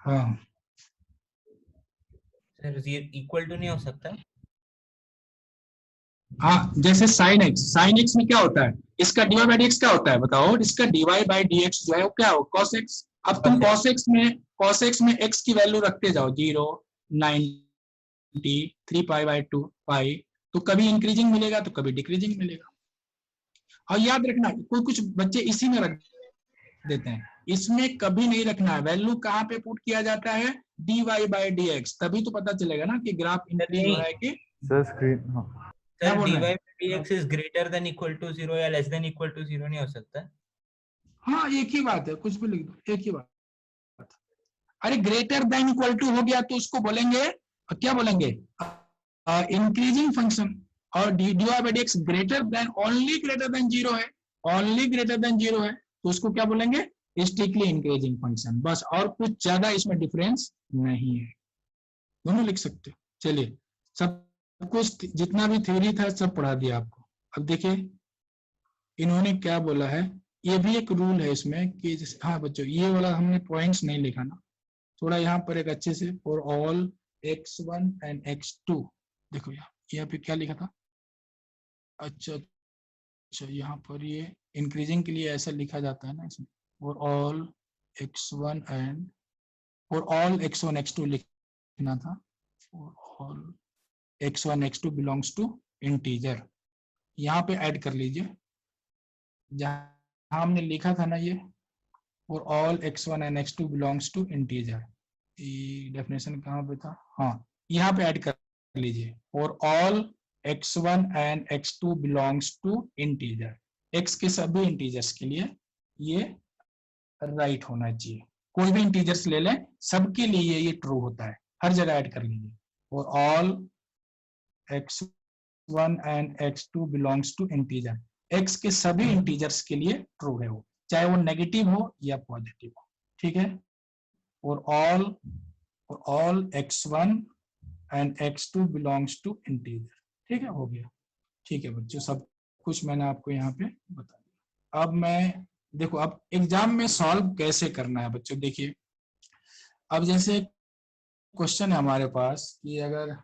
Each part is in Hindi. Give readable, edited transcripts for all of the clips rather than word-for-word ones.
हाँ सर इक्वल टू नहीं हो सकता? हाँ, जैसे साइन एक्स में क्या होता है, इसका डीवाई बाई डी एक्स क्या होता है बताओ, इसका डीवाई बाई डी एक्स जो है वो क्या हो, कॉस एक्स। अब तुम कॉस एक्स में एक्स की वैल्यू रखते जाओ, 0, 90, 3 पाई/2 पाई, तो कभी इंक्रीजिंग मिलेगा तो कभी डिक्रीजिंग मिलेगा। और याद रखना, कोई कुछ बच्चे इसी में रख देते हैं, इसमें कभी नहीं रखना है। वैल्यू कहाँ पे पुट किया जाता है, dy बाई डी एक्स, तभी तो पता चलेगा ना कि ग्राफ इंक्रीज हो रहा है कि सर स्क्रीन, हाँ क्या सर बोल dy रहे हैं। By dx is greater than equal to 0 या लेस देन इक्वल टू 0 नहीं हो सकता? हाँ एक ही बात है, कुछ भी लिख दो, एक ही बात। अरे ग्रेटर देन इक्वल टू हो गया तो उसको बोलेंगे, क्या बोलेंगे, इंक्रीजिंग फंक्शन। और dy by D x greater than, only greater than 0 है, ओनली ग्रेटर देन 0 है, तो उसको क्या बोलेंगे, स्ट्रिक्टली इंक्रीजिंग फंक्शन। बस, और कुछ ज्यादा इसमें डिफरेंस नहीं है, दोनों लिख सकते हो। चलिए, सब कुछ जितना भी थ्योरी था सब पढ़ा दिया आपको। अब देखिए इन्होंने क्या बोला है, ये भी एक रूल है इसमें कि हाँ बच्चों, ये वाला हमने पॉइंट्स नहीं लिखा ना, थोड़ा यहाँ पर एक अच्छे से, for all x1 and x2, देखो यहाँ पे क्या लिखा था, अच्छा अच्छा, यहाँ पर ये इंक्रीजिंग के लिए ऐसा लिखा जाता है ना इसमें, for all x1 and, for all x1 x2 लिखना था, for all x1 x2 belongs to integer, यहाँ पे ऐड कर लीजिए, जहाँ हमने लिखा था ना ये, for all x1 and x2 belongs to integer, definition कहाँ पे था, हाँ यहाँ पे ऐड कर लीजिए, for all x1 and x2 belongs to integer, x के सभी इंटीजर्स के लिए ये राइट होना चाहिए, कोई भी इंटीजर्स ले लें सबके लिए ये ट्रू होता है, हर जगह ऐड कर लीजिए, for all x1 and x2 belongs to integer, x के सभी इंटीजर्स के लिए ट्रू है वो, चाहे वो नेगेटिव हो या पॉजिटिव हो, ठीक है, और all x1 and x2 belongs to integer, ठीक है, हो गया। ठीक है बच्चों, सब कुछ मैंने आपको यहाँ पे बता दिया। अब मैं देखो, अब एग्जाम में सॉल्व कैसे करना है बच्चों, देखिए अब जैसे क्वेश्चन है हमारे पास कि अगर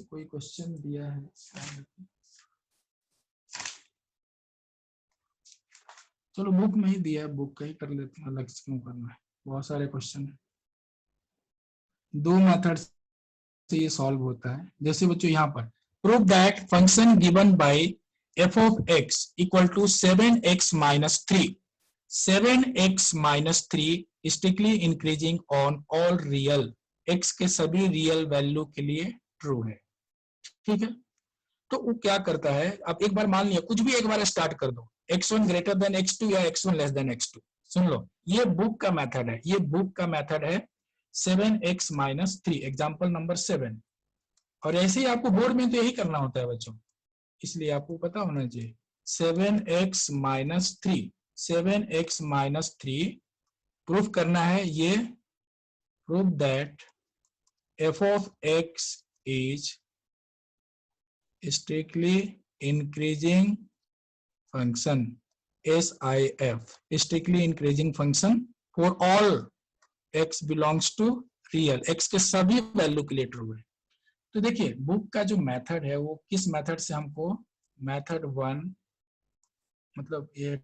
कोई क्वेश्चन दिया है, चलो बुक में ही दिया है, बुक का ही कर लेते हैं, अलग से क्यों करना है, बहुत सारे क्वेश्चन है, दो मेथड से ये सॉल्व होता है। जैसे बच्चों यहाँ पर, prove that function given by f of x equal to 7x minus 3, 7x minus 3 strictly increasing on all real, x के सभी रियल वैल्यू के लिए ट्रू है, ठीक है। तो वो क्या करता है, अब एक बार मान लिया, कुछ भी एक बार स्टार्ट कर दो, x1 ग्रेटर देन x2 या x1 लेस देन x2, सुन लो, ये बुक का मेथड है, ये बुक का मेथड है 7x minus 3, एग्जाम्पल नंबर 7, और ऐसे ही आपको बोर्ड में तो यही करना होता है बच्चों, इसलिए आपको पता होना चाहिए 7x minus 3, 7x minus 3 proof करना है, ये proof that f of x is strictly increasing function, SIF, strictly increasing function for all x belongs to real, x के सभी वैल्यू के लिए ट्रू है। तो देखिए बुक का जो मेथड है वो किस मेथड से हमको, मेथड 1, मतलब ये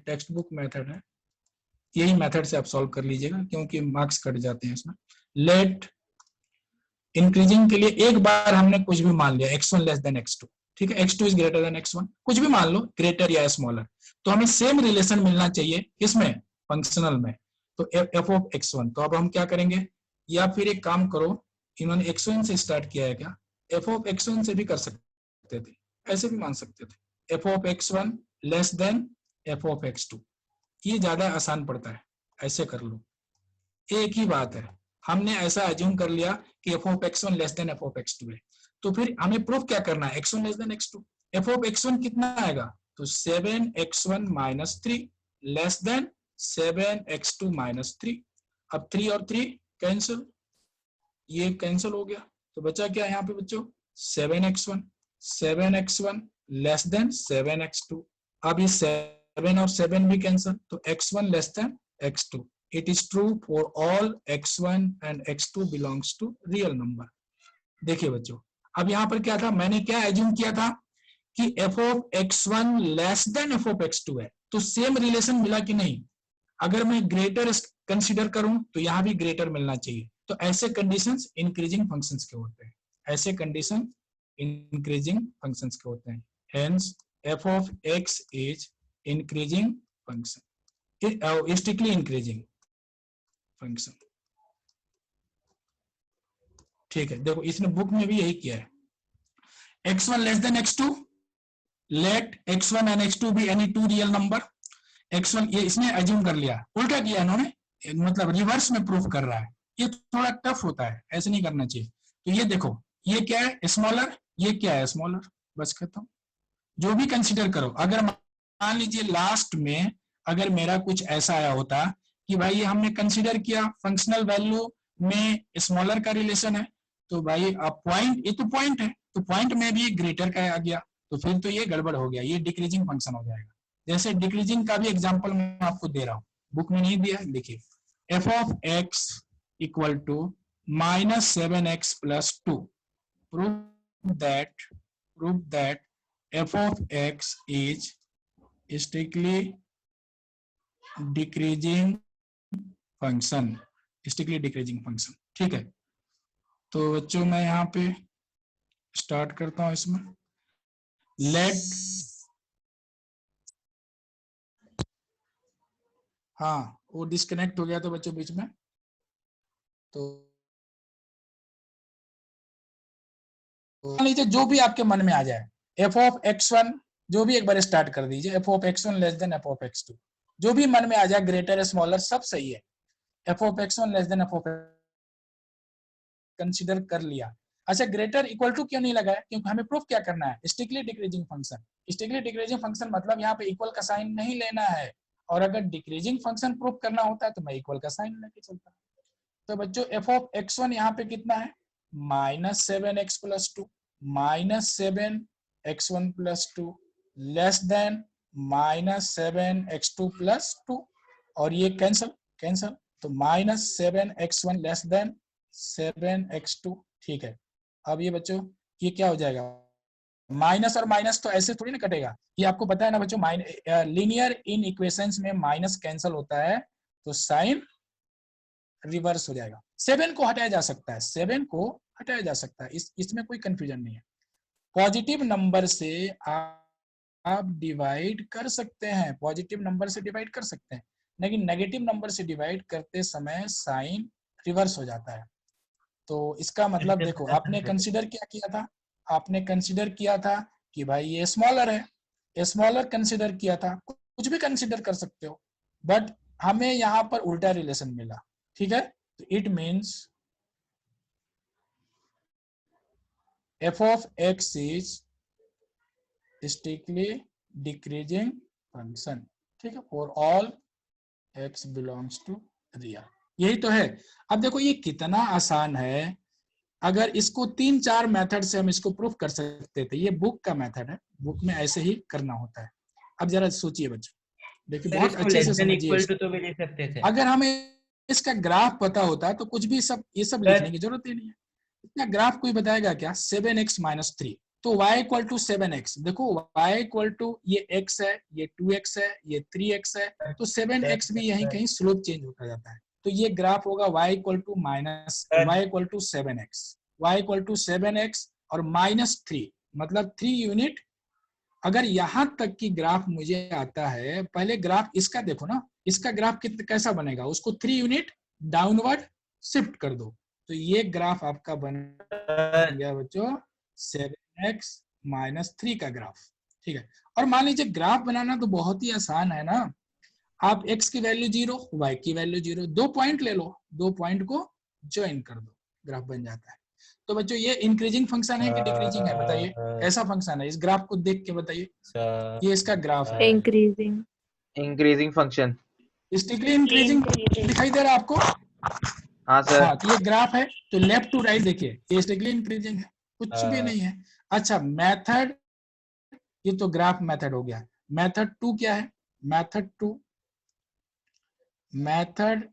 टेक्स्ट बुक मेथड है, यही मेथड से आप सॉल्व कर लीजिएगा क्योंकि मार्क्स कट जाते हैं इसमें। लेट इंक्रीजिंग के लिए एक बार हमने कुछ भी मान लिया, x1 लेस देन x2, ठीक है, x2 is greater then x1, कुछ भी मान लो, ग्रेटर या स्मॉलर, तो हमें सेम रिलेशन मिलना चाहिए किसमें, फंक्शनल में, तो f ऑफ x1, तो अब हम क्या करेंगे, या फिर एक काम करो, इन्होंने x1 से स्टार्ट किया है क्या, f ऑफ x1 से भी कर सकते थे, ऐसे भी मान सकते थे, f of x1 less then f of x2, ये ज्यादा आसान पड़ता है, ऐसे कर लो, एक ही बात है, हमने ऐसा अज्यूम कर लिया कि f of x1 less then f of x2 है, तो फिर हमें प्रूफ क्या करना है, x1 less than x2, f of x1 कितना आएगा, तो 7x1 minus 3 less than 7x2 minus 3, अब 3 और 3 कैंसिल, ये कैंसिल हो गया, तो बचा क्या यहाँ पे बच्चों, 7x1 लेस देन 7x2, अब ये 7 और 7 भी कैंसिल, तो x1 less than x2, it is true for all x1 and x2 belongs to real number. देखिए बच्चों, अब यहाँ पर क्या था, मैंने क्या एज्यूम किया था कि f of x1 less then f of x2 है, तो सेम रिलेशन मिला कि नहीं? अगर मैं ग्रेटर कंसीडर करूं तो यहां भी ग्रेटर मिलना चाहिए। तो ऐसे कंडीशंस इंक्रीजिंग फंक्शंस के होते हैं, ऐसे कंडीशन इंक्रीजिंग फंक्शंस के होते हैं। Hence f of x is increasing function, strictly increasing function. ठीक है, देखो इसने बुक में भी यही किया है, x1 less than x2, let x1 and x2 be any two real number. x1 ये इसने एज्यूम कर लिया, उल्टा किया इन्होंने, मतलब रिवर्स में प्रूफ कर रहा है। ये थोड़ा टफ होता है, ऐसे नहीं करना चाहिए। तो ये देखो, ये क्या है स्मॉलर, ये क्या है स्मॉलर, बस खत्म। जो भी कंसीडर करो, अगर मान लीजिए लास्ट में अगर मेरा कुछ ऐसा आया होता कि भाई ये हमने कंसीडर किया फंक्शनल वैल्यू में स्मॉलर का रिलेशन है, तो भाई अब पॉइंट, ये तो पॉइंट है, तो पॉइंट में भी ग्रेटर का आ गया, तो फिर तो ये गड़बड़ हो गया, ये डिक्रीजिंग फंक्शन हो जाएगा। जैसे डिक्रीजिंग का भी एग्जांपल मैं आपको दे रहा हूँ, बुक में नहीं दिया, देखिए f of x equal to -7x + 2, prove that f of x is strictly decreasing function, strictly decreasing function। ठीक है, तो बच्चों मैं यहाँ पे स्टार्ट करता हूँ इसमें, लेट, हाँ वो डिस्कनेक्ट हो गया तो बच्चों बीच में, तो मान लीजिए जो भी आपके मन में आ जाए, f ऑफ x1 जो भी एक बार स्टार्ट कर दीजिए, f of x1 less then f of x2, जो भी मन में आ जाए, ग्रेटर स्मॉलर सब सही है। f of x1 less then f of consider कर लिया। अच्छा ग्रेटर इक्वल टू क्यों नहीं लगाया? क्योंकि हमें प्रूफ क्या करना है, strictly decreasing function. Strictly decreasing function मतलब यहाँ पे इक्वल का साइन नहीं लेना है, और अगर डिक्रीजिंग फंक्शन प्रूफ करना होता है तो मैं इक्वल का साइन लेके चलता। तो बच्चों f ऑफ x1 यहाँ पे कितना है, -7x + 2, -7x1 + 2 less than -7x2 + 2, और ये कैंसल कैंसल, तो -7x1 लेस देन 7x2। ठीक है, अब ये बच्चों ये क्या हो जाएगा, माइनस और माइनस तो ऐसे थोड़ी ना कटेगा, ये आपको पता है ना बच्चों, लीनियर इन इक्वेशंस में माइनस कैंसल होता है तो साइन रिवर्स हो जाएगा। 7 को हटाया जा सकता है, 7 को हटाया जा सकता है, इसमें कोई कंफ्यूजन नहीं है। पॉजिटिव नंबर से आप डिवाइड कर सकते हैं, पॉजिटिव नंबर से डिवाइड कर सकते हैं, लेकिन नेगेटिव नंबर से डिवाइड करते समय साइन रिवर्स हो जाता है। तो इसका मतलब देखो, आपने कंसीडर क्या किया था, आपने कंसीडर किया था कि भाई ये स्मॉलर है, स्मॉलर कंसीडर किया था, कुछ भी कंसीडर कर सकते हो, बट हमें यहाँ पर उल्टा रिलेशन मिला। ठीक है, तो it means f of x is strictly decreasing function। ठीक है, for all x belongs to real, यही तो है। अब देखो ये कितना आसान है, अगर इसको 3-4 मेथड से हम इसको प्रूफ कर सकते थे, ये बुक का मेथड है, बुक में ऐसे ही करना होता है। अब जरा सोचिए बच्चों, देखिए बहुत अच्छे से समझिए, तो भी ले सकते थे। अगर हमें इसका ग्राफ पता होता तो कुछ भी सब ये सब लिखने की जरूरत ही नहीं है। इतना ग्राफ कोई बताएगा क्या, 7x - 3, तो y = 7x, देखो y = ये x है, ये 2x है, ये 3x है, तो 7x भी यहीं कहीं स्लोप चेंज होता जाता है, तो ये ग्राफ होगा y = 7x, y = 7x और -3, मतलब 3 यूनिट। अगर यहां तक की ग्राफ मुझे आता है, पहले ग्राफ इसका देखो ना, इसका ग्राफ कैसा बनेगा, उसको 3 यूनिट डाउनवर्ड शिफ्ट कर दो, तो ये ग्राफ आपका बन गया बच्चों 7x - 3 का ग्राफ। ठीक है, और मान लीजिए ग्राफ बनाना तो बहुत ही आसान है ना, आप x की वैल्यू 0, y की वैल्यू 0, 2 पॉइंट ले लो, 2 पॉइंट को ज्वाइन कर दो, ग्राफ बन जाता है। तो बच्चों ये इंक्रीजिंग फंक्शन है कि डिक्रीजिंग है, बताइए कैसा फंक्शन है, इस ग्राफ को देख के बताइए। ये इसका ग्राफ है, इंक्रीजिंग फंक्शन, स्ट्रिक्टली इंक्रीजिंग दिखाई दे रहा है आपको? हाँ सर। हाँ, तो ये ग्राफ है, तो लेफ्ट टू राइट देखिए, ये स्ट्रिक्टली इंक्रीजिंग है, कुछ भी नहीं है। अच्छा मेथड, ये तो ग्राफ मेथड हो गया। मेथड 2 क्या है, मेथड 2, मेथड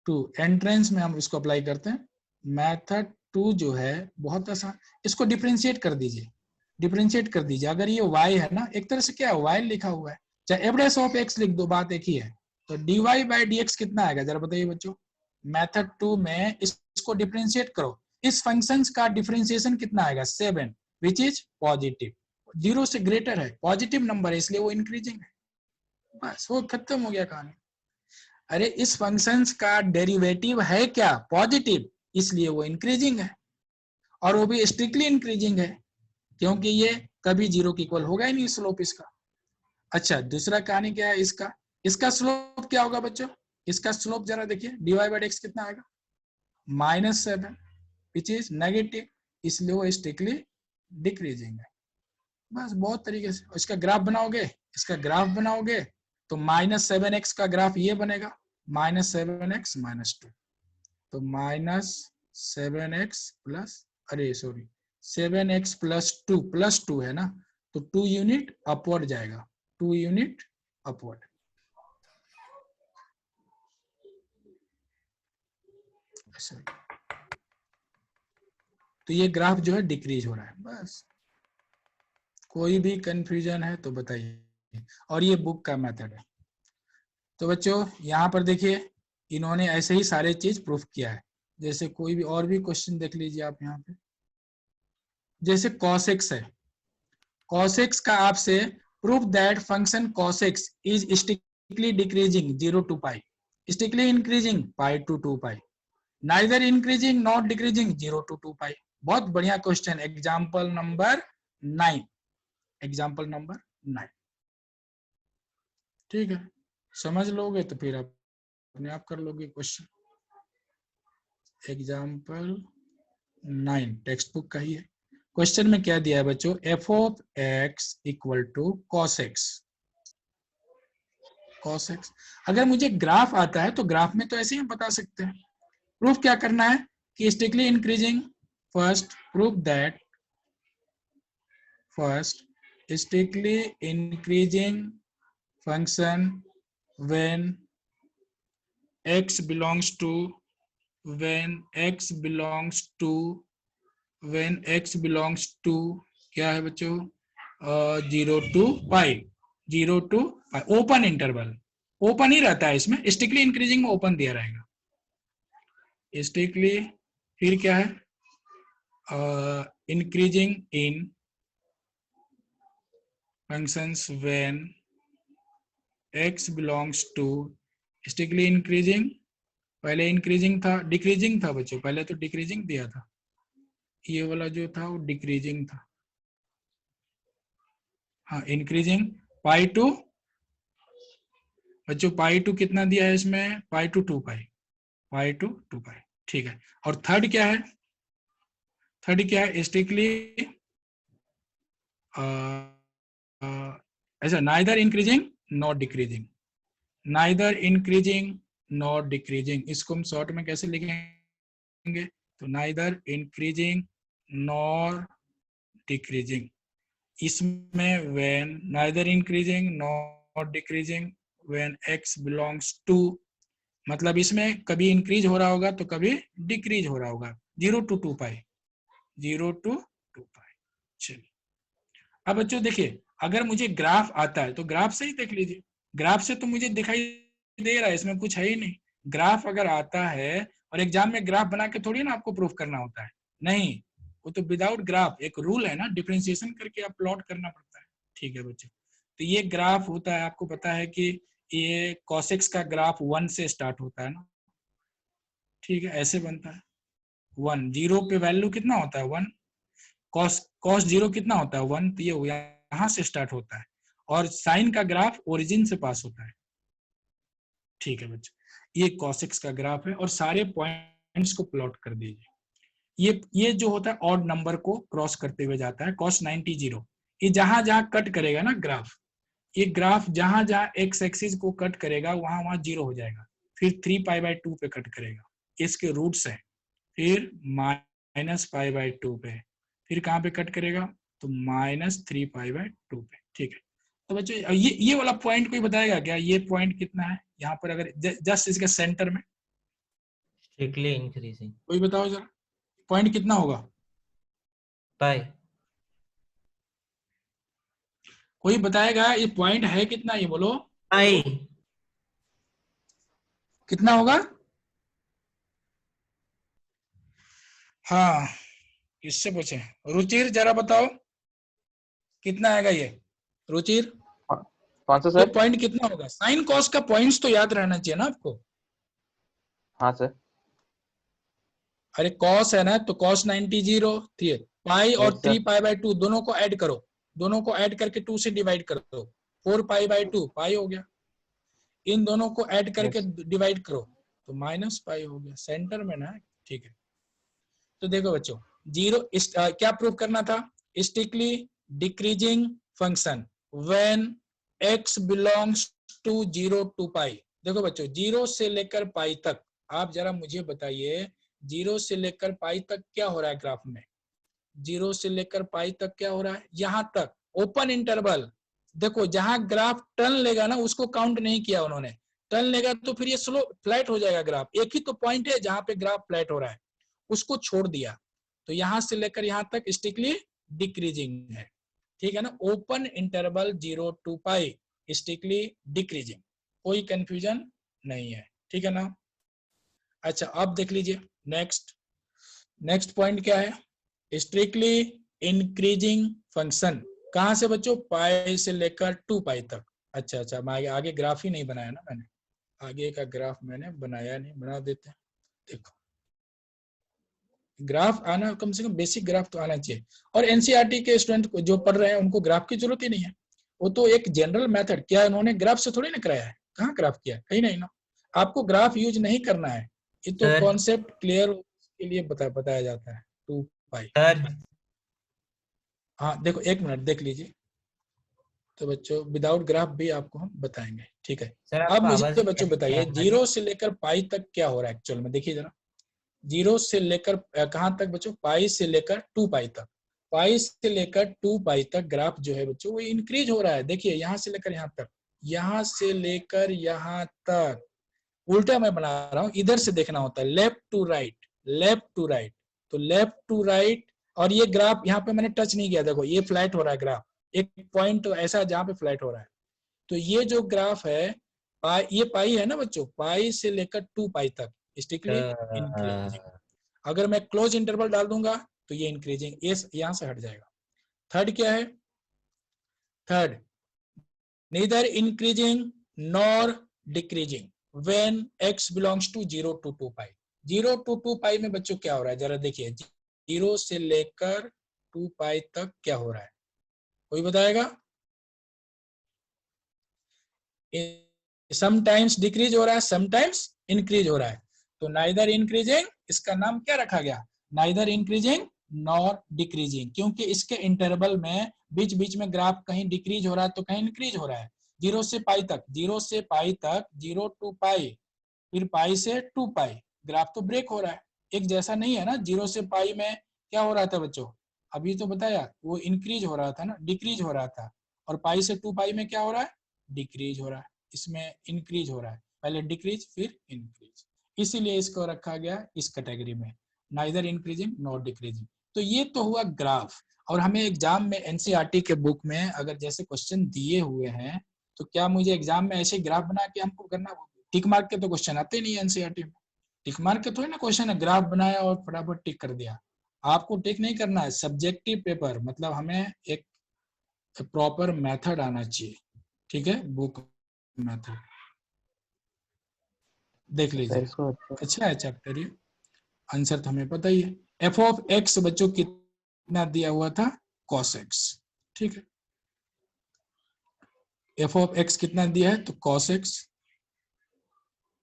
टू, एंट्रेंस में हम इसको अप्लाई करते हैं। मेथड 2 जो है बहुत आसान, इसको डिफरेंशिएट कर दीजिए, डिफरेंशिएट कर दीजिए। अगर ये y है ना, एक तरह से क्या है, y लिखा हुआ है, चाहे एवरेज ऑफ x लिख दो, बात एक ही है। तो dy बाई dx कितना आएगा जरा बताइए बच्चों। मेथड 2 में इसको डिफरेंशिएट करो, इस फंक्शंस का डिफरेंशिएशन कितना आएगा 7, विच इज पॉजिटिव, 0 से ग्रेटर है, पॉजिटिव नंबर है इसलिए वो इंक्रीजिंग है। बस वो खत्म हो गया कहानी। अरे इस फंक्शंस का डेरिवेटिव है क्या, पॉजिटिव, इसलिए वो इंक्रीजिंग है, और वो भी स्ट्रिक्टली इंक्रीजिंग है, क्योंकि ये कभी 0 के इक्वल होगा ही नहीं स्लोप इसका। अच्छा दूसरा कहानी क्या है इसका, इसका स्लोप क्या होगा बच्चों, इसका स्लोप जरा देखिए, dy बाई dx कितना आएगा -7, विच इज नेगेटिव, इसलिए वो स्ट्रिक्टली डिक्रीजिंग है। बस बहुत तरीके से इसका ग्राफ बनाओगे, इसका ग्राफ बनाओगे तो -7x का ग्राफ ये बनेगा, -7x -2, तो -7x प्लस, अरे सॉरी 7x प्लस 2 है ना, तो 2 यूनिट अपवर्ड जाएगा, 2 यूनिट अपवर्ड। तो ये ग्राफ जो है डिक्रीज हो रहा है। बस कोई भी कंफ्यूजन है तो बताइए, और ये बुक का मेथड है। तो बच्चों यहाँ पर देखिए इन्होंने ऐसे ही सारे चीज प्रूफ किया है। जैसे कोई भी और भी क्वेश्चन देख लीजिए आप यहाँ पे, जैसे cos x है, cos x का आपसे proof that function cos x is strictly decreasing 0 to pi, strictly increasing pi to 2 pi, neither increasing not decreasing 0 to 2 पाई। बहुत बढ़िया question, example number 9, example number 9। ठीक है, समझ लोगे तो फिर आप अपने आप कर लोगे क्वेश्चन। एग्जाम्पल 9 टेक्स्ट बुक का ही है। क्वेश्चन में क्या दिया है बच्चों, f of x equal to cos x, cos x। अगर मुझे ग्राफ आता है तो ग्राफ में तो ऐसे ही हम बता सकते हैं। प्रूफ क्या करना है कि strictly increasing, first proof that first strictly increasing function when x belongs to क्या है बच्चों 0 to pi, 0 to pi, open interval, open ही रहता है इसमें, स्ट्रिक्टली इंक्रीजिंग में ओपन दिया रहेगा, स्ट्रिक्टली, फिर क्या है increasing in functions when x belongs to, strictly increasing, पहले इंक्रीजिंग था, डिक्रीजिंग था बच्चों, पहले तो डिक्रीजिंग दिया था, ये वाला जो था वो डिक्रीजिंग था, हाँ इंक्रीजिंग पाई टू, बच्चों पाई टू कितना दिया है इसमें, पाई टू 2 पाई, पाई टू 2 पाई। ठीक है, और थर्ड क्या है, थर्ड क्या है स्ट्रिक्टली ऐसा neither increasing not decreasing, neither increasing not decreasing, इसको हम शॉर्ट में कैसे लिखेंगे, तो नाइदर इंक्रीजिंग नॉर डिक्रीजिंग, इसमें when neither increasing nor decreasing when x belongs to, मतलब इसमें कभी इंक्रीज हो रहा होगा तो कभी डिक्रीज हो रहा होगा, 0 to 2 पाई, 0 to 2 पाई। चलिए अब बच्चों देखिए, अगर मुझे ग्राफ आता है तो ग्राफ से ही देख लीजिए, ग्राफ से तो मुझे दिखाई दे रहा है, इसमें कुछ है ही नहीं। ग्राफ अगर आता है, और एग्जाम में ग्राफ बना के थोड़ी ना आपको प्रूफ करना होता है, नहीं, वो तो विदाउट ग्राफ, एक रूल है ना, डिफरेंशिएशन करके आप प्लॉट करना पड़ता है। ठीक है बच्चों, तो ये ग्राफ होता है, आपको पता है कि ये cos x का ग्राफ 1 से स्टार्ट होता है ना, ठीक है, ऐसे बनता है 1, 0 पे वैल्यू कितना होता है 1, cos 0 कितना होता है 1, तो ये यहाँ से स्टार्ट होता है, और साइन का ग्राफ ओरिजिन से पास होता है। ठीक है बच्चों, ये cos x का ग्राफ है, और सारे पॉइंट्स को प्लॉट कर दीजिए। ये जो होता है ऑड नंबर को क्रॉस करते हुए जाता है, cos 90 0, ये जहां जहां कट करेगा ना ग्राफ, ये ग्राफ जहां जहां एक्स एक्सिस को कट करेगा वहां वहां 0 हो जाएगा, फिर 3π/2 पे कट करेगा, इसके रूट्स है, फिर -π/2 पे, फिर कहां पे कट करेगा, तो -3π/2 पे। ठीक है, तो बच्चों ये वाला पॉइंट कोई बताएगा क्या, ये पॉइंट कितना है यहाँ पर, अगर जस्ट इसके सेंटर में, स्ट्रिक्टली इंक्रीजिंग कोई बताओ जरा, पॉइंट कितना होगा? पाई। कोई बताएगा ये पॉइंट है कितना, ये बोलो पाई। कितना होगा? हाँ, किससे पूछे? रुचिर जरा बताओ कितना आएगा ये? रुचिर कौन सा ये सर? पॉइंट कितना होगा? साइन कॉस का पॉइंट्स तो याद रहना चाहिए ना आपको। हाँ सर। अरे कॉस है ना, तो कॉस 90 0 थी, पाई और यस सर। 3π/2 दोनों को ऐड करो, दोनों को ऐड करके 2 से डिवाइड कर दो, 4π/2 पाई हो गया। इन दोनों को ऐड करके यस डिवाइड करो तो -π हो गया, सेंटर में ना। ठीक है, तो देखो बच्चों, जीरो क्या प्रूव करना था? Strictly decreasing function when x belongs to 0 to pi. देखो बच्चों, 0 से लेकर पाई तक, आप जरा मुझे बताइए 0 से लेकर पाई तक क्या हो रहा है ग्राफ में? 0 से लेकर पाई तक क्या हो रहा है? यहां तक ओपन इंटरवल। देखो जहां ग्राफ टर्न लेगा ना उसको काउंट नहीं किया उन्होंने, टर्न लेगा तो फिर ये स्लो फ्लैट हो जाएगा ग्राफ। एक ही तो पॉइंट है जहां पे ग्राफ फ्लैट हो रहा है, उसको छोड़ दिया, तो यहां से लेकर यहां तक स्ट्रिक्टली डिक्रीजिंग है। ठीक है ना, open interval 0 to pi strictly decreasing, कोई कंफ्यूजन नहीं है। ठीक है ना? अच्छा अब देख लीजिए नेक्स्ट पॉइंट क्या है? स्ट्रिक्टली इंक्रीजिंग फंक्शन कहां से बच्चों? पाई से लेकर 2 पाई तक। अच्छा मैं आगे ग्राफ ही नहीं बनाया ना मैंने, आगे का ग्राफ मैंने बनाया नहीं, बना देते हैं। देखो ग्राफ आना, कम से कम बेसिक ग्राफ तो आना चाहिए। और एनसीईआरटी के स्टूडेंट जो पढ़ रहे हैं उनको ग्राफ की जरूरत ही नहीं है, वो तो एक जनरल मेथड, क्या उन्होंने ग्राफ से थोड़ी ना कराया है? कहाँ ग्राफ किया? कहीं नहीं ना। आपको ग्राफ यूज नहीं करना है, ये तो सर कॉन्सेप्ट क्लियर के लिए बताया जाता है। 2 पाई। सर हाँ देखो, एक मिनट देख लीजिए, तो बच्चों विदाउट ग्राफ भी आपको हम बताएंगे। ठीक है, सर अब आपको आवाज मुझे नहीं आ बच्चों रही है बताइए हमारी। 0 से लेकर पाई तक क्या हो रहा है एक्चुअल में? देखिए जरा, 0 से लेकर कहां तक बच्चों? पाई से लेकर 2 पाई तक। पाई से लेकर 2 पाई तक ग्राफ जो है बच्चों वो इंक्रीज हो रहा है। देखिए यहां से लेकर यहां तक, यहां से लेकर यहां तक। उल्टा मैं बना रहा हूं, इधर से देखना होता है, left to right, left to right. तो लेफ्ट टू राइट, और ये ग्राफ यहाँ पे मैंने टच नहीं किया, देखो ये फ्लैट हो रहा है ग्राफ, एक पॉइंट तो ऐसा जहां पे फ्लैट हो रहा है। तो ये जो ग्राफ है पाई, ये पाई है ना बच्चों, पाई से लेकर 2 पाई तक स्ट्रिक्टली इंक्रीजिंग। अगर मैं क्लोज इंटरवल डाल दूंगा तो ये इंक्रीजिंग, ये यहां से हट जाएगा। थर्ड क्या है? Third, neither increasing nor decreasing when x belongs to 0 to 2 pi. 0 to 2 pi में बच्चों क्या हो रहा है जरा देखिए, 0 से लेकर 2 पाई तक क्या हो रहा है? कोई बताएगा? समटाइम्स डिक्रीज हो रहा है, समटाइम्स इंक्रीज हो रहा है। तो नाइदर इंक्रीजिंग, इसका नाम क्या रखा गया? नाइदर इंक्रीजिंग नॉर डिक्रीजिंग, क्योंकि इसके इंटरवल में बीच बीच में ग्राफ कहीं डिक्रीज हो रहा है तो कहीं इंक्रीज हो रहा है। 0 से पाई तक, 0 से पाई तक, 0 to पाई, फिर पाई से 2 पाई, ग्राफ तो ब्रेक हो रहा है, एक जैसा नहीं है ना। 0 से पाई में क्या हो रहा था बच्चों? अभी तो बताया, वो इंक्रीज हो रहा था ना, डिक्रीज हो रहा था। और पाई से 2 पाई में क्या हो रहा है? डिक्रीज हो रहा है। इसमें इंक्रीज हो रहा है, पहले डिक्रीज फिर इंक्रीज, इसीलिए इसको रखा गया इस कैटेगरी में, नाइदर इंक्रीजिंग नॉट डिक्रीजिंग। तो ये तो हुआ ग्राफ। और हमें एग्जाम में एनसीईआरटी के बुक में अगर जैसे क्वेश्चन दिए हुए हैं, तो क्या मुझे एग्जाम में ऐसे ग्राफ बना के हमको करना? टिक मार्क के तो क्वेश्चन आते नहीं है एनसीईआरटी में, टिक मार्क के थोड़ी ना क्वेश्चन है, ग्राफ बनाया और फटाफट टिक कर दिया। आपको टिक नहीं करना है, सब्जेक्टिव पेपर, मतलब हमें एक प्रॉपर मेथड आना चाहिए। ठीक है, बुक मेथड देख सर लीजिए। इसको अच्छा है चैप्टर ये, आंसर तो हमें पता ही है। एफ ऑफ एक्स बच्चों कितना दिया हुआ था? cos x। ठीक है, एफ ऑफ एक्स कितना दिया है? तो cos x।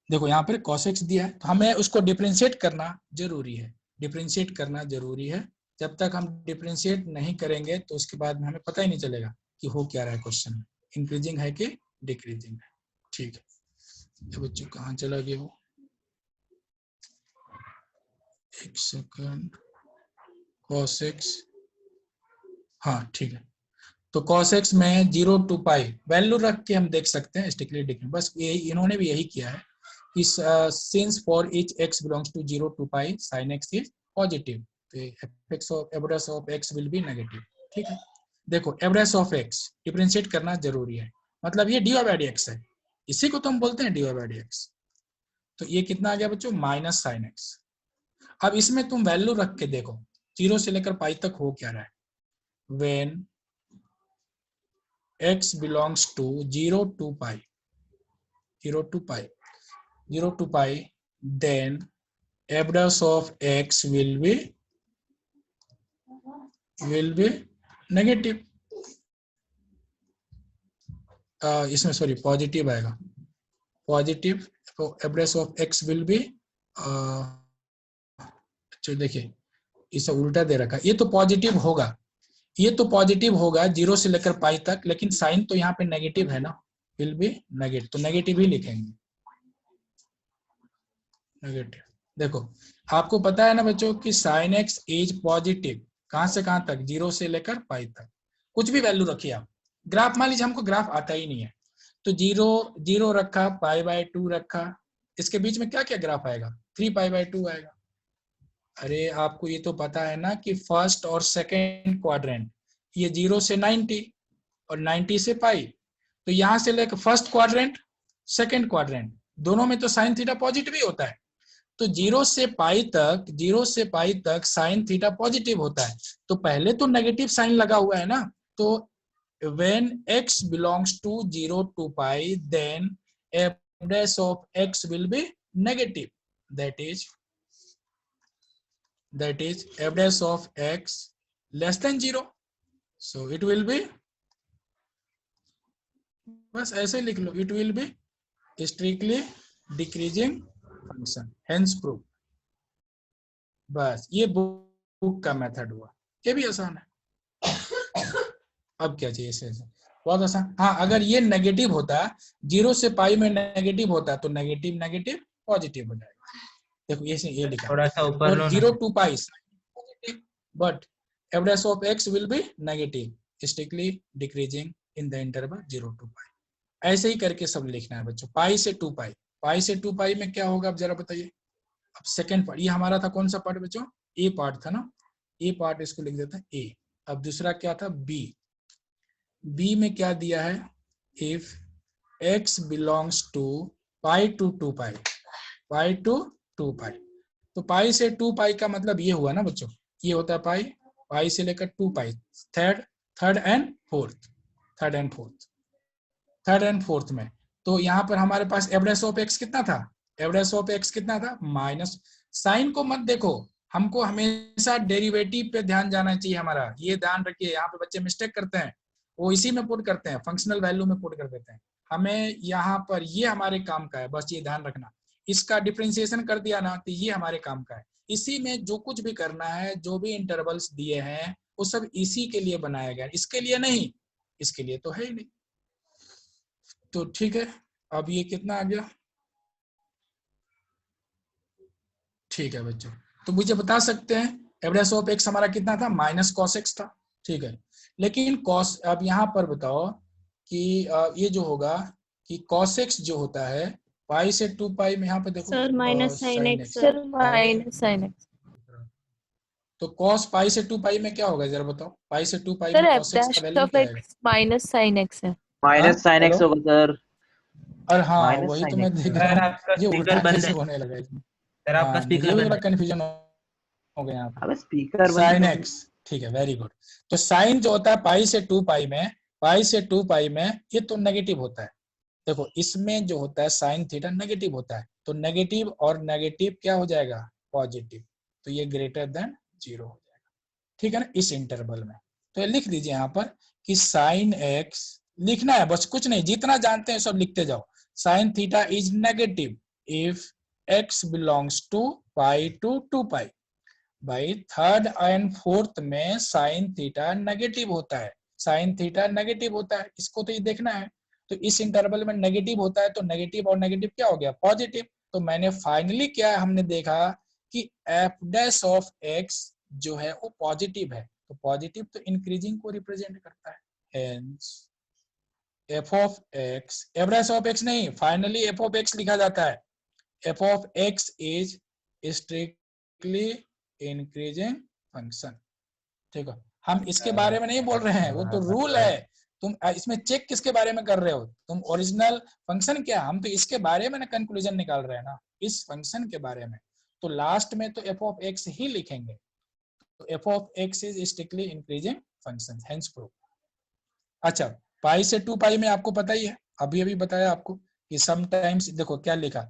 देखो यहाँ पर cos x दिया है, तो हमें उसको डिफरेंशिएट करना जरूरी है, डिफरेंशिएट करना जरूरी है। जब तक हम डिफरेंशिएट नहीं करेंगे तो उसके बाद में हमें पता ही नहीं चलेगा कि हो क्या रहा है क्वेश्चन में, इंक्रीजिंग है कि डिक्रीजिंग है। ठीक है, तो बच्चों कहाँ चला गया वो? एक सेकंड, cos x, हाँ ठीक है। तो cos x में 0 to पाई वैल्यू रख के हम देख सकते हैं स्ट्रिक्टली डिक्रीजिंग, बस यही इन्होंने भी यही किया है। is since for each x belongs to 0 to pi sin x is positive, तो fx of average of x will be negative। ठीक है, देखो एवरेज ऑफ x डिफरेंशिएट करना जरूरी है, मतलब ये dy बाई dx है, इसी को तो हम बोलते हैं dy बाई dx। तो ये कितना आ गया बच्चों, माइनस साइन x। अब इसमें तुम वैल्यू रख के देखो 0 से लेकर पाई तक हो क्या रहा है। when x belongs to 0 to pi 0 to pi 0 to pi, then average of x will be negative, इसमें सॉरी पॉजिटिव आएगा, पॉजिटिव। तो average of x will be, अच्छा देखिए इसे उल्टा दे रखा, ये तो पॉजिटिव होगा, ये तो पॉजिटिव होगा 0 से लेकर पाई तक, लेकिन साइन तो यहाँ पे नेगेटिव है ना, विल बी नेगेटिव, तो नेगेटिव ही लिखेंगे, नेगेटिव। देखो आपको पता है ना बच्चों कि साइन एक्स इज पॉजिटिव, कहां से कहां तक, 0 से लेकर पाई तक, कुछ भी वैल्यू रखिए आप। ग्राफ मान लीजिए हमको ग्राफ आता ही नहीं है, तो 0 रखा, पाई बाय 2 रखा, इसके बीच में क्या क्या ग्राफ आएगा, 3 पाई बाय 2 आएगा। अरे आपको ये तो पता है ना कि फर्स्ट और सेकेंड क्वाड्रेंट ये 0 से 90 और 90 से पाई, तो यहां से लेकर फर्स्ट क्वाड्रेंट सेकेंड क्वाड्रेंट दोनों में तो साइन थीटा पॉजिटिव ही होता है, तो 0 से पाई तक साइन थीटा पॉजिटिव होता है, तो पहले तो नेगेटिव साइन लगा हुआ है ना, तो when x belongs to 0 to pi then average of x will be negative, that is average of x less than 0, so it will be, बस ऐसे लिख लो, it will be strictly decreasing function, hence proof। बस ये बुक का मेथड हुआ, ये भी आसान है। अब क्या चाहिए इसे, बहुत आसान। हाँ अगर ये नेगेटिव होता, 0 से पाई में नेगेटिव होता, तो नेगेटिव नेगेटिव पॉजिटिव हो जाएगा। देखो ये लिखा, थोड़ा सा ऊपर और लो 0 ना। to pi positive, but average of x will be negative, strictly decreasing in the interval 0 to pi। ऐसे ही करके सब लिखना है बच्चों, पाई से 2 पाई, पाई से 2 पाई में क्या होगा, अब जरा बताइए। अब सेकंड पार्ट, ये हमारा था कौन सा पार्ट बच्चों, ए पार्ट था ना, ए पार्ट इसको लिख देते हैं ए। अब दूसरा क्या था, बी, बी में क्या दिया है, if x belongs to pi to 2 pi, pi to 2 pi, तो पाई से 2 पाई का मतलब ये हुआ ना बच्चों, ये होता है पाई, पाई से लेकर 2 पाई, थर्ड एंड फोर्थ में, तो यहाँ पर हमारे पास एवरेज ऑफ एक्स कितना था, एवरेज ऑफ एक्स कितना था, माइनस। साइन को मत देखो, हमको हमेशा डेरिवेटिव पे ध्यान जाना चाहिए हमारा, ये ध्यान रखिए, यहाँ पे बच्चे मिस्टेक करते हैं, वो इसी में पुट करते हैं, फंक्शनल वैल्यू में पुट कर देते हैं। हमें यहाँ पर ये हमारे काम का है, बस ये ध्यान रखना, इसका डिफरेंशिएशन कर दिया ना, तो ये हमारे काम का है। इसी में जो कुछ भी करना है, जो भी इंटरवल्स दिए हैं, वो सब इसी के लिए बनाया गया, इसके लिए नहीं, इसके लिए तो है ही नहीं। तो ठीक है, अब ये कितना आ गया, ठीक है बच्चों, तो मुझे बता सकते हैं एवरेज ऑफ एक्स हमारा कितना था, माइनस कॉस एक्स था, ठीक है। लेकिन कॉस, अब यहाँ पर बताओ कि ये जो होगा कि कॉस एक्स जो होता है पाई से 2 पाई में, यहाँ पे देखो sir minus sine sin x, x, sir minus sine x, तो कॉस पाई से 2 पाई में क्या होगा जरा बताओ, पाई से 2 पाई सर में एफ कॉस एक्स डैश का वैल्यू ऑफ क्या आएगा, एक्स माइनस साइन एक्स है। Minus sine x hello? होगा सर, और हाँ माइनस वही तो साइन मैं एक्स। देख रहा सर हूँ, आपका ये स्पीकर उल्टा बंद कैसे है, होने लगा इसमें। सर आपका हाँ स्पीकर मुझे भी बंद थोड़ा है। कंफ्यूजन हो गया यहाँ पे। अबे स्पीकर साइन बंद एक्स, ठीक है, वेरी गुड। तो साइन जो होता है पाई से 2 पाई में, पाई से 2 पाई में ये तो नेगेटिव होता है। देखो इसमें जो होता है साइन थीटा नेगेटिव होता है, तो नेगेटिव और नेगेटिव क्या हो जाएगा, पॉजिटिव, तो ये ग्रेटर देन 0 हो जाएगा, ठीक है ना, इस इंटरवल में। तो ये लिख दीजिए यहाँ पर कि साइन एक्स लिखना है, बस कुछ नहीं, जितना जानते हैं सब लिखते जाओ। Sine theta is negative if x belongs to pi to 2 pi, भाई थर्ड एंड फोर्थ में साइन थीटा नेगेटिव होता है, साइन थीटा नेगेटिव होता है, इसको तो ये देखना है। तो इस इंटरवल में नेगेटिव होता है, तो नेगेटिव और नेगेटिव क्या हो गया, पॉजिटिव। तो मैंने फाइनली क्या हमने देखा कि एफ डैश ऑफ एक्स जो है वो पॉजिटिव है, तो पॉजिटिव तो इंक्रीजिंग को रिप्रेजेंट करता है, hence F of x, average of x नहीं, फाइनली एफ ऑफ एक्स लिखा जाता है, F of x is strictly increasing function. ठीक है, हम इसके बारे में नहीं बोल रहे हैं, वो तो रूल है। तुम इसमें चेक किसके बारे में कर रहे हो, तुम ओरिजिनल फंक्शन क्या, हम तो इसके बारे में ना कंक्लूजन निकाल रहे हैं ना, इस फंक्शन के बारे में। तो लास्ट में तो एफ ऑफ एक्स ही लिखेंगे। तो F of x is strictly increasing function, hence prove. अच्छा, पाई से 2 पाई में आपको पता ही है, अभी अभी बताया आपको कि समटाइम्स, देखो क्या लिखा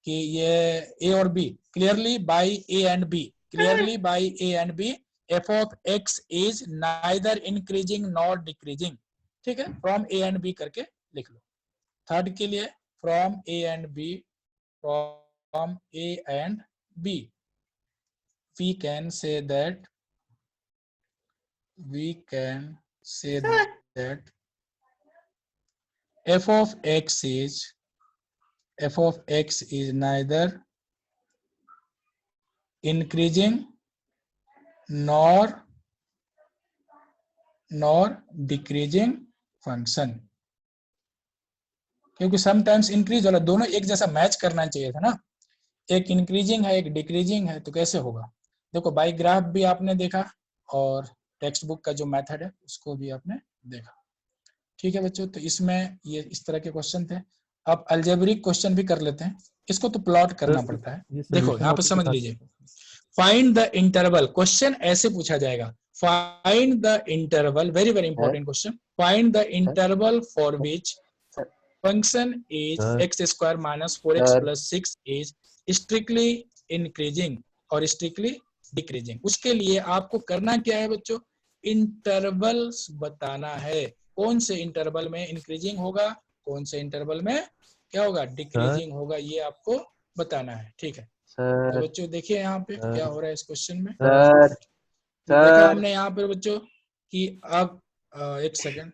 कि ये ए और b, clearly by a and b, clearly by a and b f of x is neither increasing nor decreasing. ठीक है, फ्रॉम ए एंड बी करके लिख लो। थर्ड के लिए from a and b, from a and b we can say that f of x is neither increasing nor decreasing function, क्योंकि समटाइम्स इंक्रीज वाला दोनों एक जैसा मैच करना चाहिए था ना, एक इंक्रीजिंग है एक डिक्रीजिंग है, तो कैसे होगा। देखो बाई ग्राफ भी आपने देखा और टेक्स्ट बुक का जो मेथड है उसको भी आपने देखा। ठीक है बच्चों, तो इसमें ये इस तरह के क्वेश्चन थे। अब अलजेब्रिक क्वेश्चन भी कर लेते हैं, इसको तो प्लॉट करना पड़ता है। देखो यहाँ पे समझ लीजिए, फाइंड द इंटरवल, क्वेश्चन ऐसे पूछा जाएगा, find the interval, very very important question, find the interval for which function is x square minus 4x plus 6 is strictly increasing और स्ट्रिक्टली डिक्रीजिंग। उसके लिए आपको करना क्या है बच्चों, इंटरवल्स बताना है, कौन से इंटरवल में इंक्रीजिंग होगा, कौन से इंटरवल में क्या होगा, डिक्रीजिंग होगा, ये आपको बताना है। ठीक है, तो बच्चों देखिए यहाँ पे क्या हो रहा है इस क्वेश्चन में। देखा हमने यहाँ पे बच्चों कि अब एक सेकंड,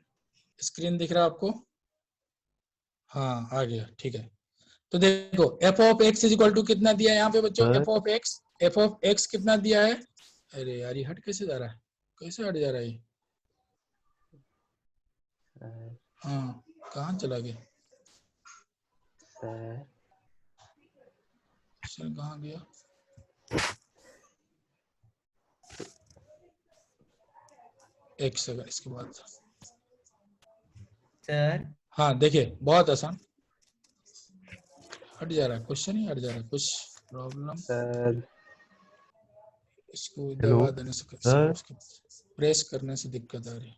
स्क्रीन दिख रहा है आपको, हाँ आ गया, ठीक है। तो देखो f of x is equal to कितना दिया है यहाँ पे बच्चों, एफ ऑफ एक्स कितना दिया है, अरे यार ये हट कैसे जा रहा है, कैसे हट जा रहा है ये, हाँ कहाँ चला गया, सर कहाँ गया, एक सेकंड इसके बाद सर हाँ देखिए बहुत आसान, हट जा रहा है क्वेश्चन ही हट जा रहा है, कुछ प्रॉब्लम, इसको दबा देने से प्रेस करने से दिक्कत आ रही है,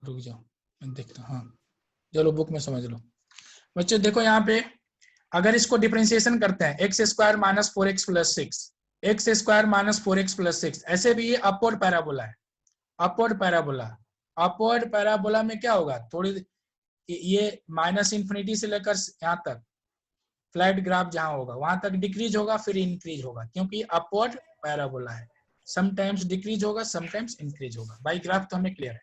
रुक जाओ मैं देखता, हाँ चलो बुक में समझ लो बच्चों। देखो यहाँ पे अगर इसको डिफरेंशिएशन करते हैं, x square minus 4x plus 6, x square minus 4x plus 6, ऐसे भी ये अपवर्ड पैराबोला है, अपवर्ड पैराबोला, अपवर्ड पैराबोला में क्या होगा, थोड़ी ये माइनस इंफिनिटी से लेकर यहाँ तक फ्लैट ग्राफ जहां होगा वहां तक डिक्रीज होगा फिर इंक्रीज होगा, क्योंकि अपवर्ड पैराबोला है, समटाइम्स डिक्रीज होगा समटाइम्स इंक्रीज होगा। बाई ग्राफ तो हमें क्लियर है।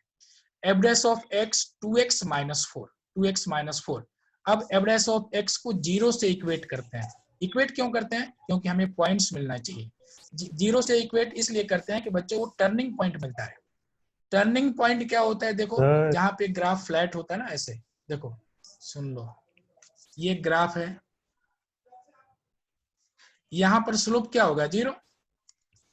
Average of x 2x minus 4, 2x minus 4। अब एवरेज ऑफ एक्स को 0 से इक्वेट करते हैं, इक्वेट क्यों करते हैं, क्योंकि हमें पॉइंट्स मिलना चाहिए। 0 से इक्वेट इसलिए करते हैं कि बच्चों को टर्निंग पॉइंट मिलता है। टर्निंग पॉइंट क्या होता है, देखो जहां पे ग्राफ फ्लैट होता है ना, ऐसे देखो सुन लो, ये ग्राफ है, यहां पर स्लोप क्या होगा 0,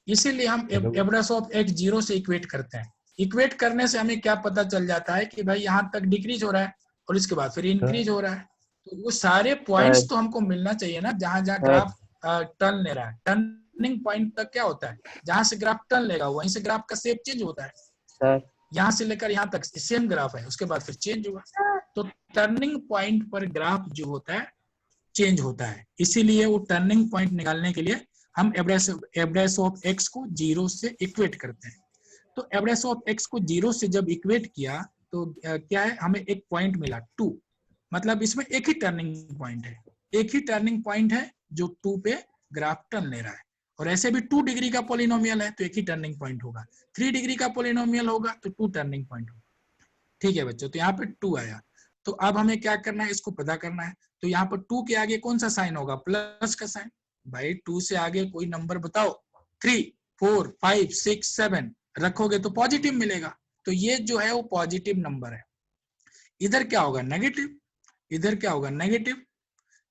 इसीलिए हम एवरेज ऑफ एक्स 0 से इक्वेट करते हैं। इक्वेट करने से हमें क्या पता चल जाता है कि भाई यहां तक डिक्रीज हो रहा है और इसके बाद फिर इंक्रीज हो रहा है, तो वो सारे पॉइंट्स तो हमको मिलना चाहिए ना, जहां जहां ग्राफ टर्न ले रहा है। टर्निंग पॉइंट तक क्या होता है, जहां से ग्राफ टर्न लेगा वहीं से ग्राफ का शेप चेंज होता है, यहाँ से लेकर यहाँ तक सेम ग्राफ है, उसके बाद फिर चेंज होगा। तो टर्निंग पॉइंट पर ग्राफ जो होता है चेंज होता है, इसीलिए वो टर्निंग पॉइंट निकालने के लिए हम एवरेज ऑफ एक्स को 0 से इक्वेट करते हैं। तो एवरेज ऑफ एक्स को 0 से जब इक्वेट किया तो क्या है, हमें एक पॉइंट मिला 2, मतलब इसमें एक ही टर्निंग पॉइंट है, एक ही टर्निंग पॉइंट है जो 2 पे ग्राफ टर्न ले रहा है। और ऐसे भी 2 डिग्री का पॉलिनोमियल है तो एक ही टर्निंग पॉइंट होगा, 3 डिग्री का पॉलिनोमियल होगा तो 2 टर्निंग पॉइंट होगा। ठीक है बच्चों, तो यहाँ पे 2 आया, तो अब हमें क्या करना है, इसको पता करना है। तो यहाँ पर 2 के आगे कौन सा साइन होगा, प्लस का साइन। भाई 2 से आगे कोई नंबर बताओ, 3, 4, 5, 6, 7 रखोगे तो पॉजिटिव मिलेगा, तो ये जो है वो पॉजिटिव नंबर है। इधर क्या होगा नेगेटिव, इधर क्या होगा नेगेटिव,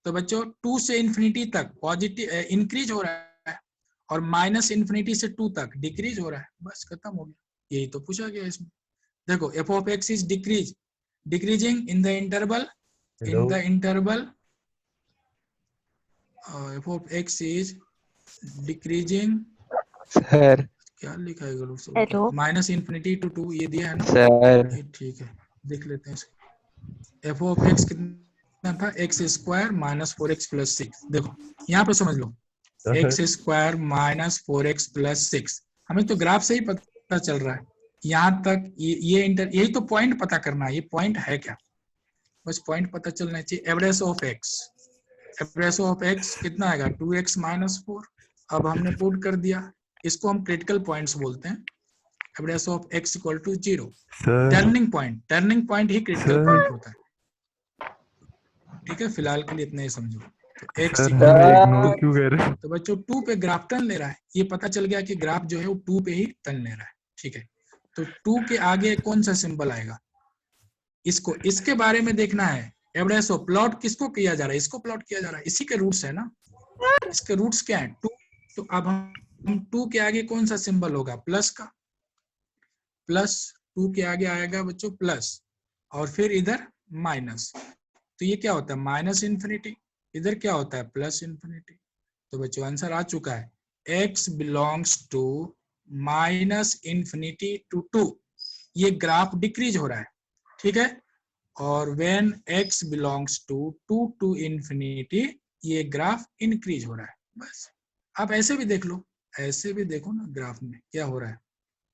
तो बच्चों 2 से इंफिनिटी तक पॉजिटिव इंक्रीज हो रहा है और माइनस इंफिनिटी से 2 तक डिक्रीज हो रहा है, बस खत्म हो गया। यही तो पूछा गया इसमें। देखो f of x is decreasing in the interval F of x is decreasing, sir क्या लिखा है Hello. माइनस इंफिनिटी टू 2, ये दिया है ना, सर ये ठीक है, देख लेते हैं इसको। एफ ऑफ एक्स कितना था, x square minus 4x plus 6। देखो यहाँ पे समझ लो, x square minus 4x plus 6, हमें तो ग्राफ से ही पता चल रहा है यहाँ तक। ये यही तो पॉइंट पता करना है, ये पॉइंट है क्या, बस पॉइंट पता चलना चाहिए। एवरेज ऑफ एक्स कितना आएगा, 2x माइनस 4। अब हमने पुट कर दिया, इसको हम क्रिटिकल पॉइंट्स बोलते हैं। Average of x equal to 0। Turning point ही क्रिटिकल पॉइंट होता है, ठीक है। फिलहाल के लिए इतना ही समझो। तो एक्स इग्नोर क्यों कह रहे? तो बच्चों 2 पे ग्राफ टर्न ले रहा है, ये पता चल गया कि ग्राफ जो है वो 2 पे ही टर्न ले रहा है, ठीक है। तो 2 के आगे कौन सा सिंबल आएगा, इसको, इसके बारे में देखना है। एवरेज ऑफ प्लॉट किसको किया जा रहा है, इसको प्लॉट किया जा रहा है, इसी के रूट्स है ना, इसके रूट्स क्या है 2। तो अब हम 2 के आगे कौन सा सिंबल होगा, प्लस का, प्लस 2 के आगे आएगा बच्चों प्लस, और फिर इधर माइनस। तो ये क्या होता है, माइनस इंफिनिटी, इधर क्या होता है, प्लस इंफिनिटी। तो बच्चों आंसर आ चुका है, x belongs to minus infinity to 2। ये ग्राफ डिक्रीज हो रहा है, ठीक है। और when x belongs to 2 to infinity, ये ग्राफ इंक्रीज हो रहा है, बस। आप ऐसे भी देख लो, ऐसे भी देखो ना, ग्राफ में क्या हो रहा है,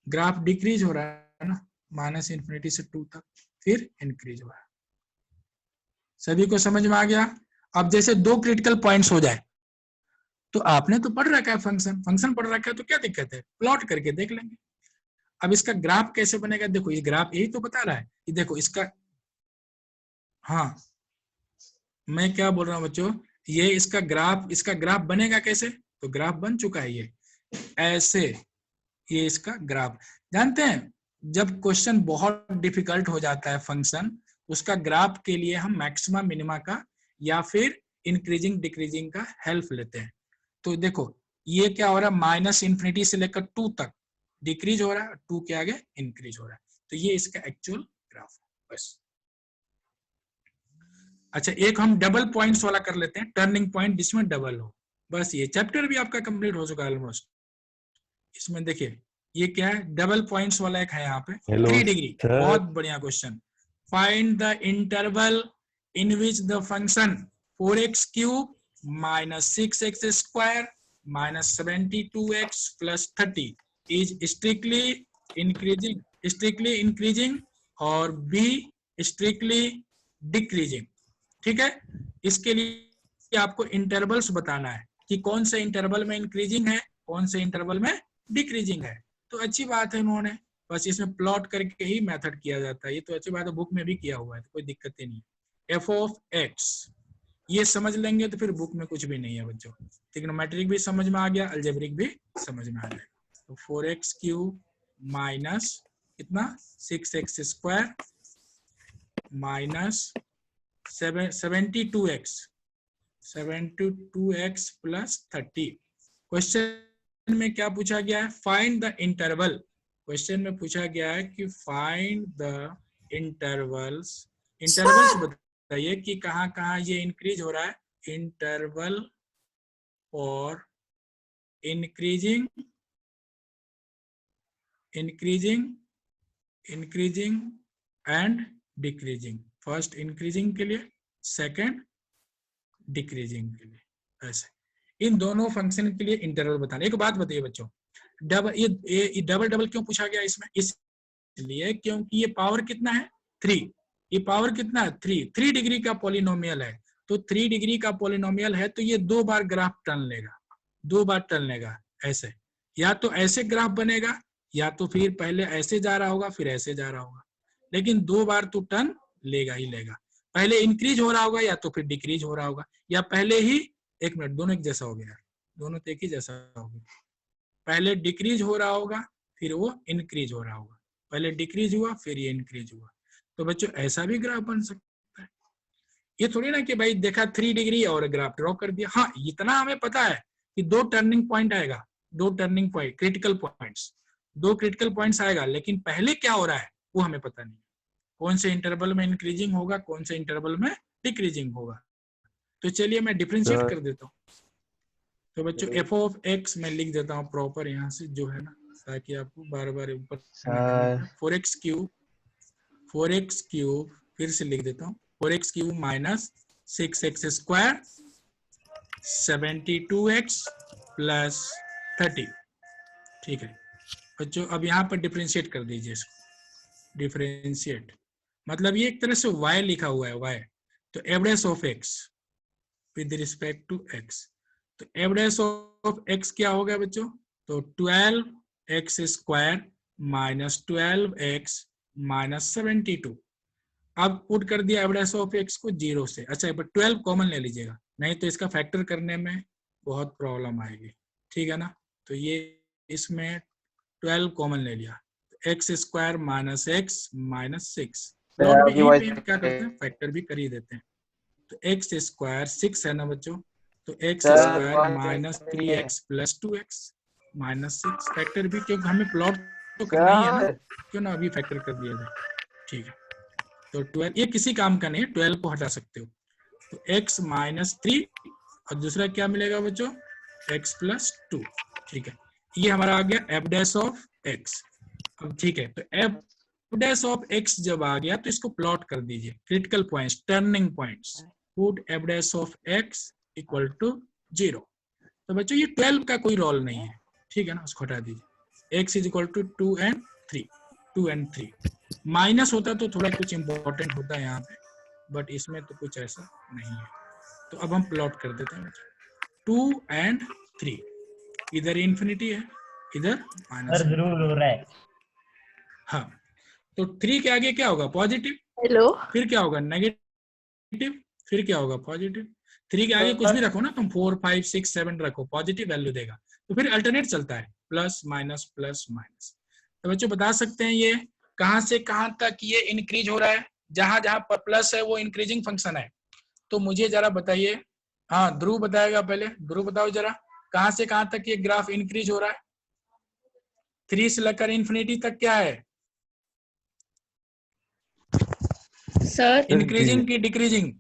ग्राफ डिक्रीज हो रहा है ना, माइनस इंफिनिटी से 2 तक, फिर इंक्रीज हो रहा है। सभी को समझ में आ गया। अब जैसे 2 क्रिटिकल पॉइंट्स हो जाए, तो आपने तो पढ़ रखा है फंक्शन पढ़ रखा है, तो क्या दिक्कत है, प्लॉट करके देख लेंगे। अब इसका ग्राफ कैसे बनेगा, देखो ये ग्राफ यही तो बता रहा है, ये देखो इसका, हाँ मैं क्या बोल रहा हूँ बच्चों, ये इसका ग्राफ बनेगा कैसे, तो ग्राफ बन चुका है ये ऐसे, ये इसका ग्राफ। जानते हैं जब क्वेश्चन बहुत डिफिकल्ट हो जाता है फंक्शन, उसका ग्राफ के लिए हम मैक्सिमा मिनिमा का या फिर इंक्रीजिंग डिक्रीजिंग का हेल्प लेते हैं। तो देखो ये क्या हो रहा है, माइनस इंफिनिटी से लेकर 2 तक डिक्रीज हो रहा है, 2 के आगे इंक्रीज हो रहा है। तो ये इसका एक्चुअल ग्राफ है, बस। अच्छा एक हम डबल पॉइंट्स वाला कर लेते हैं, टर्निंग पॉइंट जिसमें डबल हो, बस। ये चैप्टर भी आपका कंप्लीट हो चुका है ऑलमोस्ट। इसमें देखिए ये क्या है, डबल पॉइंट्स वाला एक है यहाँ पे, 3 डिग्री, बहुत बढ़िया question. Find the interval in which the function 4x cube minus 6x square minus 72x plus 30 is strictly increasing और बी स्ट्रिक्टली डिक्रीजिंग, ठीक है। इसके लिए आपको इंटरवल्स बताना है कि कौन से इंटरवल में इंक्रीजिंग है, कौन से इंटरवल में डिक्रीजिंग है। तो अच्छी बात है, इन्होंने बस इसमें प्लॉट करके ही मेथड किया जाता है, ये तो अच्छी बात है, बुक में भी किया हुआ है, तो कोई दिक्कत ही नहीं। एफ ऑफ एक्स ये समझ लेंगे तो फिर बुक में कुछ भी नहीं है बच्चों। ट्रिग्नोमेट्रिक भी समझ में आ गया, अलजेब्रिक भी समझ में आ जाएगा। तो 4x क्यूब माइनस कितना 6x square minus 72x plus 30। Question में क्या पूछा गया है, फाइंड द इंटरवल। क्वेश्चन में पूछा गया है कि फाइंड द इंटरवल्स बताइए कि कहाँ कहाँ ये इंक्रीज हो रहा है। Interval for increasing and decreasing, first increasing के लिए, सेकंड डिक्रीजिंग के लिए, ऐसे इन दोनों फंक्शन के लिए इंटरवल बताना। एक बात बताइए बच्चों, ये डबल क्यों पूछा गया इसमें, इसलिए क्योंकि ये पावर कितना है 3, ये पावर कितना है 3 डिग्री का पॉलिनोमियल है। तो 3 डिग्री का पॉलिनोमियल है तो ये 2 बार ग्राफ टर्न लेगा, 2 बार टर्न लेगा, ऐसे या तो ऐसे ग्राफ बनेगा या तो फिर पहले ऐसे जा रहा होगा फिर ऐसे जा रहा होगा, लेकिन 2 बार तो टर्न लेगा ही लेगा। पहले इंक्रीज हो रहा होगा या तो फिर डिक्रीज हो रहा होगा, या पहले ही, एक मिनट दोनों एक जैसा हो गया, दोनों तो एक ही जैसा हो गया, पहले डिक्रीज हो रहा होगा फिर वो इंक्रीज हो रहा होगा, पहले डिक्रीज हुआ फिर ये इंक्रीज हुआ। तो बच्चों ऐसा भी ग्राफ बन सकता है। ये थोड़ी ना कि भाई देखा 3 डिग्री और ग्राफ ड्रॉ कर दिया। हाँ, इतना हमें पता है कि 2 टर्निंग पॉइंट आएगा, 2 turning point critical points, 2 critical points आएगा, लेकिन पहले क्या हो रहा है वो हमें पता नहीं। कौन से इंटरवल में इंक्रीजिंग होगा, कौन से इंटरवल में डिक्रीजिंग होगा। तो चलिए मैं डिफरेंशिएट सर। कर देता हूँ। तो बच्चों एफ ऑफ एक्स मैं लिख देता हूँ प्रॉपर यहाँ से जो है ना, ताकि आपको बार बार ऊपर सर 4x क्यूब फिर से लिख देता हूँ 4x cube minus 6x square 72x plus 30। ठीक है बच्चों, अब यहाँ पर डिफरेंशिएट कर दीजिए इसको। डिफरेंशिएट मतलब ये एक तरह से y लिखा हुआ है, y। तो f dash of x with respect to x, तो f डैश ऑफ x क्या हो गया बच्चों? तो 12x square minus 12x minus 72। अब पुट कर दिया f डैश ऑफ x को 0 से। अच्छा, पर 12 कॉमन ले लीजिएगा, नहीं तो इसका फैक्टर करने में बहुत प्रॉब्लम आएगी। ठीक है ना, तो ये इसमें 12 कॉमन ले लिया, x square minus x minus 6। Note भी यहीं पे क्या करते हैं, ffactor भी कर ही देते हैं। तो एक्स स्क्वायर 6 है ना बच्चों, तो x square minus 3x plus 2x minus 6। Factor भी, क्योंकि हमें प्लॉट तो करना ही है ना, क्यों ना अभी फैक्टर कर दिया जाए। ठीक है, तो 12 ये किसी काम का नहीं है, 12 को हटा सकते हो। तो x माइनस 3 और दूसरा क्या मिलेगा बच्चों, x प्लस 2। ठीक है, ये हमारा आ गया f डैश ऑफ x। अब ठीक है, तो f डैश ऑफ x जब आ गया तो इसको प्लॉट कर दीजिए, critical points, turning points. Put f dash of x equal to 0। तो बच्चों ये 12 का कोई रोल नहीं है, ठीक है ना, उसको हटा दीजिए। x is equal to 2 and 3, 2 and 3। Minus होता तो थोड़ा कुछ इंपॉर्टेंट होता है यहाँ पे, बट इसमें तो कुछ ऐसा नहीं है। तो अब हम प्लॉट कर देते हैं 2 and 3, इधर इंफिनिटी है, इधर माइनस। सर जरूर हो रहा है। हाँ, तो 3 के आगे क्या होगा, पॉजिटिव। हेलो। फिर क्या होगा, नेगेटिव। फिर क्या होगा, पॉजिटिव। 3 के आगे कुछ भी रखो ना तुम, 4 5 6 7 रखो, पॉजिटिव वैल्यू देगा। तो फिर अल्टरनेट चलता है, प्लस माइनस प्लस माइनस। तो बच्चों बता सकते हैं ये कहां से कहां तक ये इंक्रीज हो रहा है? जहां जहां पर प्लस है वो इंक्रीजिंग फंक्शन है। तो मुझे जरा बताइए, हाँ ध्रुव बताएगा पहले। ध्रुव बताओ जरा, कहां से कहां तक ये ग्राफ इंक्रीज हो रहा है? 3 से लेकर इंफिनिटी तक क्या है, सर इंक्रीजिंग की डिक्रीजिंग?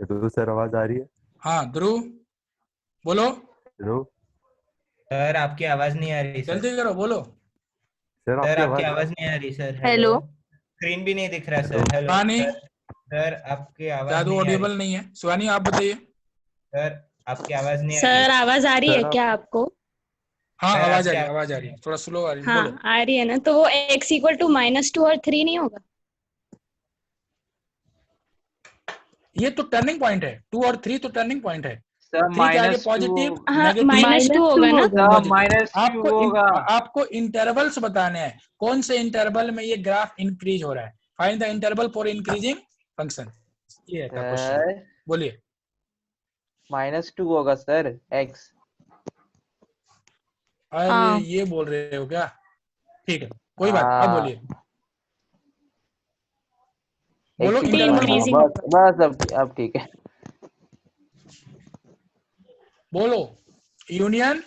ध्रुव सर आवाज आ रही है? हाँ ध्रुव बोलो। ध्रुव सर आपकी आवाज नहीं आ रही सर। जल्दी करो बोलो। सर सर आपकी आपकी आवाज आवाज नहीं आ रही सर। हेलो। स्क्रीन भी नहीं दिख रहा सर। हेलो। हेलो सुहानी, सर। सर आपकी आवाज जादू नहीं आ रही। ऑडिबल नहीं है। सुहानी आप बताइए। सर आपकी आवाज नहीं आ सर रही। आवाज आ रही है सर, आप- क्या आपको? हाँ सर आवाज आ आपकी रही है, आवाज आ रही है, थोड़ा स्लो आ रही है, हाँ बोलो। आ रही है ना, तो वो x इक्वल टू -2 और 3 नहीं होगा? ये तो टर्निंग पॉइंट है, 2 और 3 तो टर्निंग पॉइंट है। सर 3 के आगे -2 पॉजिटिव हाँ नेगेटिव -2 होगा ना। सर -2 होगा। आपको इंटरवल्स बताने हैं, कौन से इंटरवल में ये ग्राफ इंक्रीज हो रहा है। Find the interval for increasing function, ये था क्वेश्चन। सर बोलिए। -2 होगा सर x। अरे हाँ। ये बोल रहे हो क्या? ठीक है कोई बात, अब हाँ, बोलिए। बोलो x इंटरवल बोलो, increasing बस अब ठीक है। बोलो। Union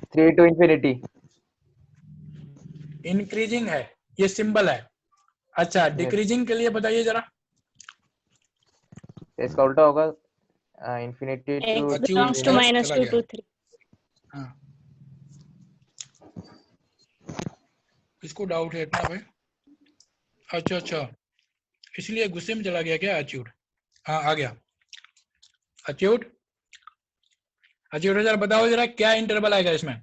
3 to infinity। इंक्रीजिंग है, ये सिंबल है। अच्छा, डिक्रीजिंग के लिए बताइए जरा। इसका उल्टा होगा infinity to x Achyut belongs to चला -2 गया। to 3। हाँ, किसको डाउट है इतना भाई? अच्छा, इसलिए गुस्से में चला गया क्या अच्युत? हाँ आ गया अच्युत। जरा बताओ जरा, क्या इंटरवल आएगा इसमें?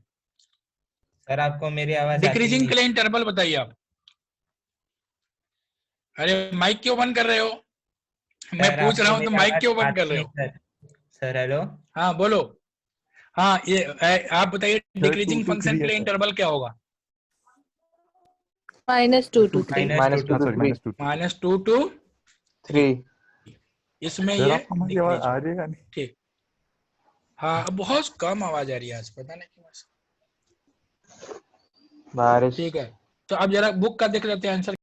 सर आपको मेरी आवाज आती डिक्रीजिंग नहीं। के लिए इंटरवल बताइए आप। अरे माइक क्यों बंद कर रहे हो? मैं सर पूछ रहा आपको हूँ तो मेरी माइक आवाज क्यों बंद कर आती रहे नहीं हो? सर। Sir hello. हाँ बोलो। हाँ ये आप बताइए, डिक्रीजिंग 2 to फंक्शन 3 के है लिए सर। इंटरवल क्या होगा? -2 to 3। -2 to 3। -2 to -2 to 3। इसमें सर ये आपको हमारी आवाज डिक्रीज आ होगा। रही है या नहीं? ठीक। हाँ अब बहुत कम आवाज आ रही है आज, पता नहीं क्यों ऐसा। बारिश। ठीक है, तो अब जरा बुक का देख लेते हैं आंसर।